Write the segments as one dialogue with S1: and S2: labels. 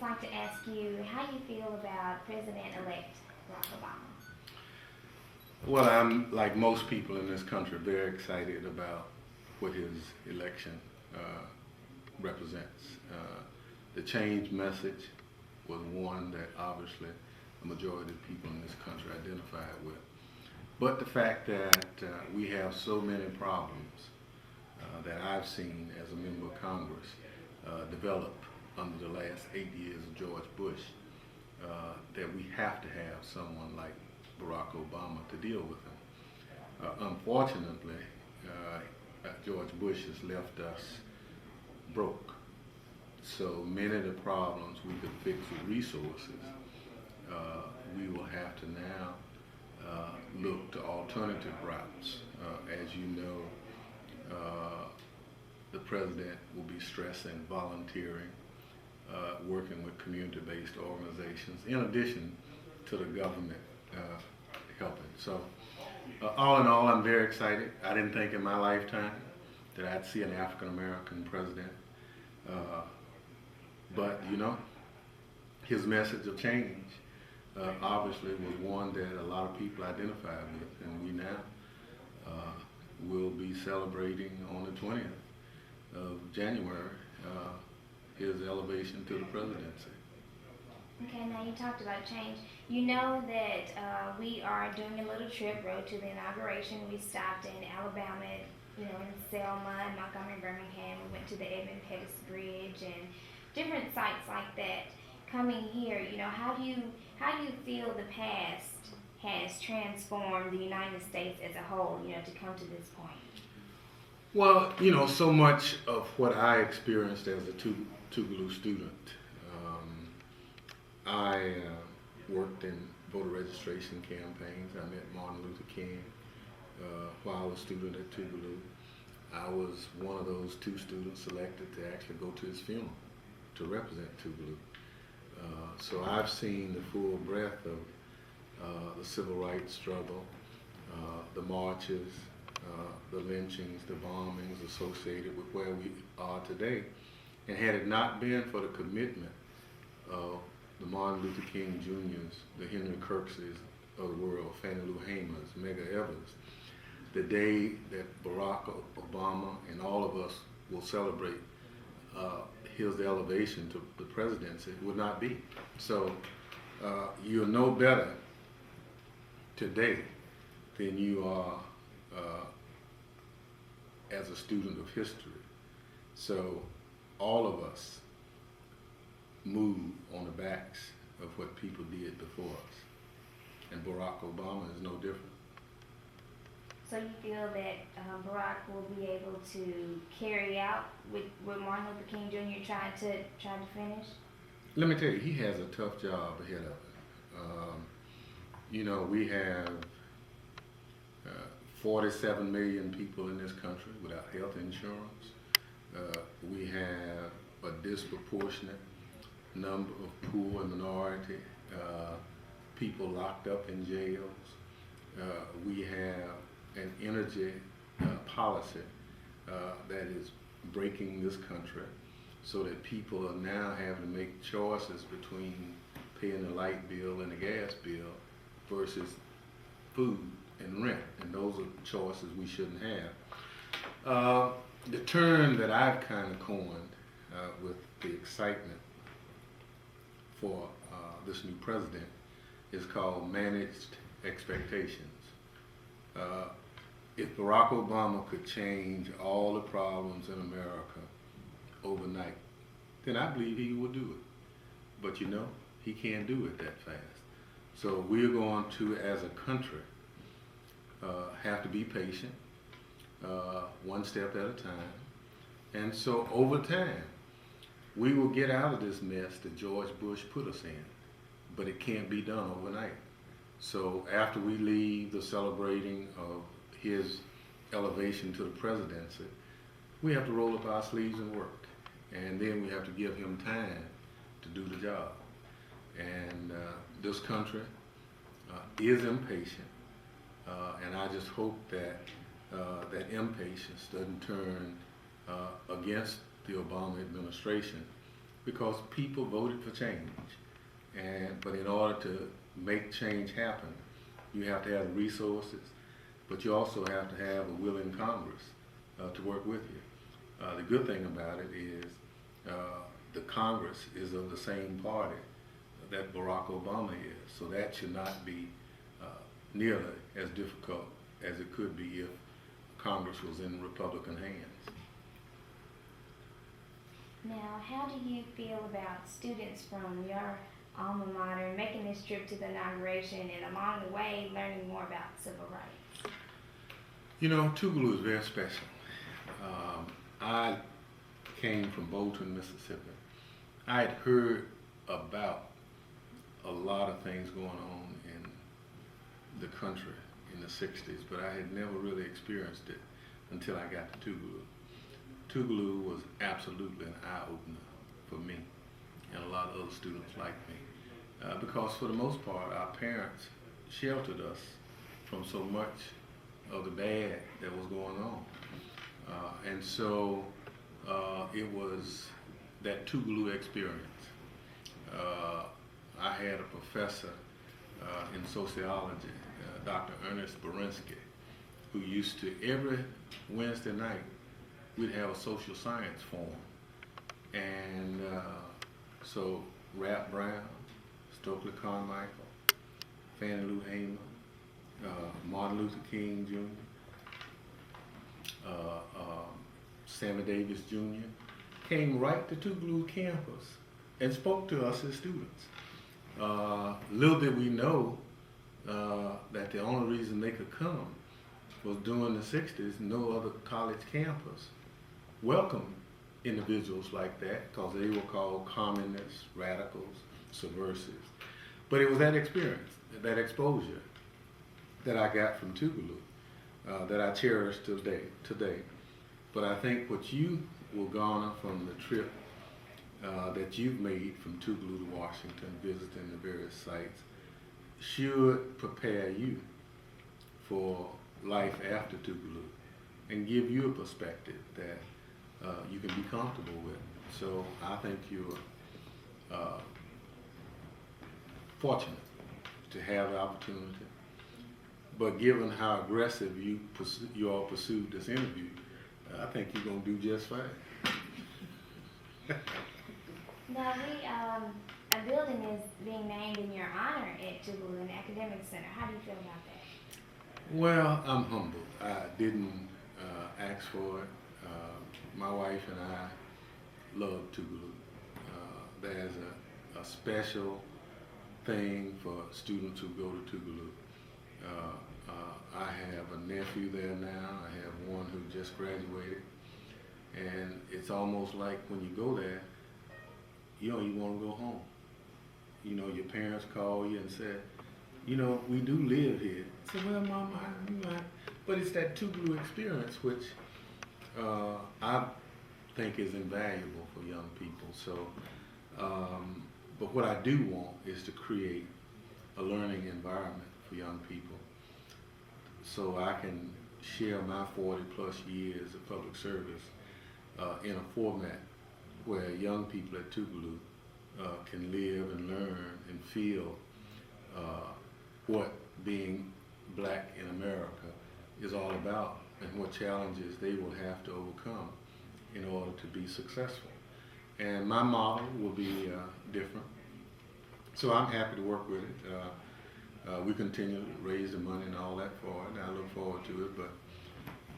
S1: just like to ask you how you feel about President-elect Barack Obama.
S2: Well, I'm, like most people in this country, very excited about what his election represents. The change message was one that obviously the majority of people in this country identified with. But the fact that we have so many problems that I've seen as a member of Congress develop under the last 8 years of George Bush, that we have to have someone like Barack Obama to deal with him. Unfortunately, George Bush has left us broke. So many of the problems we could fix with resources, we will have to now look to alternative routes. As you know, the president will be stressing volunteering, working with community-based organizations, in addition to the government helping. So all in all, I'm very excited. I didn't think in my lifetime that I'd see an African-American president. But, you know, his message of change obviously was one that a lot of people identified with, and we now will be celebrating on the 20th of January his elevation to the presidency.
S1: Okay, now you talked about change. You know that we are doing a little trip, road to the inauguration. We stopped in Alabama, in Selma and Montgomery, Birmingham. We went to the Edmund Pettus Bridge and different sites like that. Coming here, how do you feel the past has transformed the United States as a whole, to come to this point?
S2: Well, so much of what I experienced as a Tougaloo student. I worked in voter registration campaigns. I met Martin Luther King while I was a student at Tougaloo. I was one of those 2 students selected to actually go to his funeral to represent Tougaloo. So I've seen the full breadth of the civil rights struggle, the marches, the lynchings, the bombings associated with where we are today. And had it not been for the commitment of the Martin Luther King Jr.'s, the Henry Kirkses of the world, Fannie Lou Hamer's, Medgar Evers, the day that Barack Obama and all of us will celebrate his elevation to the presidency would not be. So you're no better today than you are as a student of history. So all of us move on the backs of what people did before us. And Barack Obama is no different.
S1: So you feel that Barack will be able to carry out what Martin Luther King Jr. tried to finish?
S2: Let me tell you, he has a tough job ahead of him. We have 47 million people in this country without health insurance. We have a disproportionate number of poor and minority people locked up in jails. We have an energy policy that is breaking this country so that people are now having to make choices between paying the light bill and the gas bill versus food and rent, and those are choices we shouldn't have. The term that I've kind of coined with the excitement for this new president is called managed expectations. If Barack Obama could change all the problems in America overnight, then I believe he would do it. But he can't do it that fast. So we're going to, as a country, have to be patient, one step at a time. And so over time, we will get out of this mess that George Bush put us in. But it can't be done overnight. So after we leave the celebrating of his elevation to the presidency, we have to roll up our sleeves and work. And then we have to give him time to do the job. And this country is impatient. And I just hope that that impatience doesn't turn against the Obama administration, because people voted for change. But in order to make change happen, you have to have the resources, but you also have to have a willing Congress to work with you. The good thing about it is the Congress is of the same party that Barack Obama is, so that should not be nearly as difficult as it could be if Congress was in Republican hands.
S1: Now, how do you feel about students from your alma mater making this trip to the inauguration and along the way learning more about civil rights?
S2: You know, Tougaloo is very special. I came from Bolton, Mississippi. I had heard about a lot of things going on in the country in the 60s, but I had never really experienced it until I got to Tougaloo. Tougaloo was absolutely an eye-opener for me and a lot of other students like me, because for the most part, our parents sheltered us from so much of the bad that was going on. And so it was that Tougaloo experience. I had a professor in sociology, Dr. Ernest Berinsky, who used to, every Wednesday night, we'd have a social science forum. And so Rap Brown, Stokely Carmichael, Fannie Lou Hamer, Martin Luther King Jr., Sammy Davis Jr. came right to Tougaloo campus and spoke to us as students. Little did we know that the only reason they could come was during the 60s, no other college campus welcomed individuals like that because they were called communists, radicals, subversives. But it was that experience, that exposure that I got from Tougaloo that I cherish today. But I think what you will garner from the trip that you've made from Tougaloo to Washington, visiting the various sites, should prepare you for life after Tougaloo and give you a perspective that you can be comfortable with. So I think you're fortunate to have the opportunity. But given how aggressive you all pursued this interview, I think you're going to do just fine.
S1: Now, a building is being named in your honor at Tougaloo, an academic center. How do you feel about that?
S2: Well, I'm humbled. I didn't ask for it. My wife and I love Tougaloo. There's a special thing for students who go to Tougaloo. I have a nephew there now. I have one who just graduated. And it's almost like when you go there, you want to go home. You know, your parents call you and say, you know, we do live here. I say, well, Mama, I'm not. But it's that Tougaloo experience, which I think is invaluable for young people. So, but what I do want is to create a learning environment for young people so I can share my 40 plus years of public service in a format where young people at Tougaloo can live and learn and feel what being black in America is all about and what challenges they will have to overcome in order to be successful. And my model will be different. So I'm happy to work with it. We continue to raise the money and all that for it, and I look forward to it. But,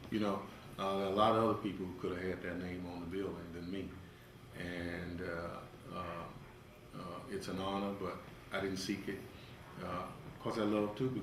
S2: you know, there are a lot of other people who could have had their name on the building than me. And it's an honor, but I didn't seek it because I love Tougaloo.